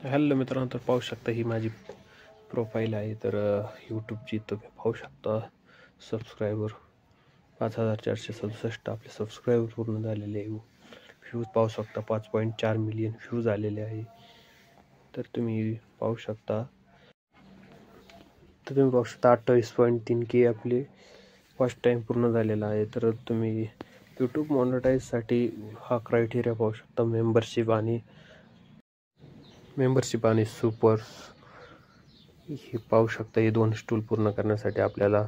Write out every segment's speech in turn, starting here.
Hello मित्रांनो, तर पाहू शकता ही माझी प्रोफाईल आहे. तर यूट्यूबची तुम्ही पाहू शकता सबस्क्रायबर 5467 आपले सबस्क्रायबर पूर्ण झालेले आहे. व्ह्यूज पाहू शकता 5.4 मिलियन व्ह्यूज आलेले आहे. तर तुम्ही पाहू शकता 28.3K आपले वॉच टाईम पूर्ण झालेला आहे. तर तुम्ही यूट्यूब मॉनिटाईजसाठी हा क्रायटेरिया पाहू शकता. मेंबरशिप आणि सुपर हे पाहू शकता. हे 2 स्टूल पूर्ण करण्यासाठी आपल्याला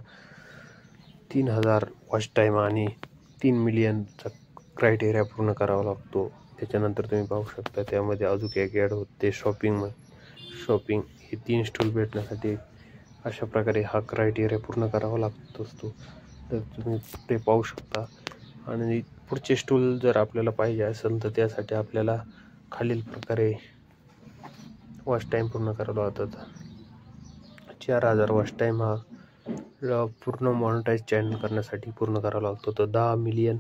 3000 वॉच टाईम आणि 3 मिलियनचा क्रायटेरिया पूर्ण करावा लागतो. त्याच्यानंतर तुम्ही पाहू शकता त्यामध्ये अजून एक ॲड होते शॉपिंग हे 3 स्टूल भेटण्यासाठी अशा प्रकारे हा क्रायटेरिया पूर्ण करावा लागत असतो. तर तुम्ही ते पाहू शकता. आणि पुढचे स्टूल जर आपल्याला पाहिजे असेल तर त्यासाठी आपल्याला खालील प्रकारे वॉच टाईम पूर्ण करावा लागतात. 4000 वॉच टाईम हा पूर्ण मॉनिटाईज चॅनल करण्यासाठी पूर्ण करावा लागतो. तर 10 मिलियन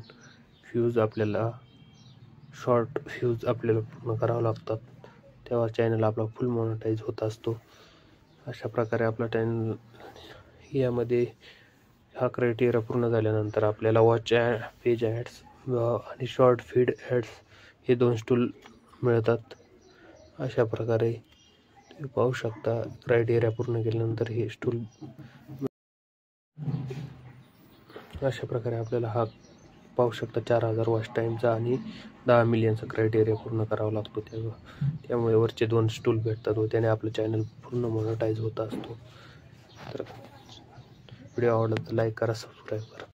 व्ह्यूज आपल्याला शॉर्ट व्ह्यूज आपल्याला पूर्ण करावं लागतात. तेव्हा चॅनल आपला फुल मॉनिटाईज होत असतो. अशा प्रकारे आपला चॅनल यामध्ये हा क्रायटेरिया पूर्ण झाल्यानंतर आपल्याला वॉच पेज ॲड्स आणि शॉर्ट फीड ॲड्स हे 2 स्टूल मिळतात. अशा प्रकारे तुम्ही पाहू शकता क्रायटेरिया पूर्ण केल्यानंतर हे स्टूल अशा प्रकारे आपल्याला हा पाहू शकता 4000 वॉच टाईमचा आणि 10 मिलियनचा क्रायटेरिया पूर्ण करावा लागतो. त्यामुळे वरचे 2 स्टूल भेटतात व त्याने आपलं चॅनल पूर्ण मॉनिटाईज होत असतो. तर व्हिडिओ आवडला तर लाईक करा, सबस्क्राईब करा.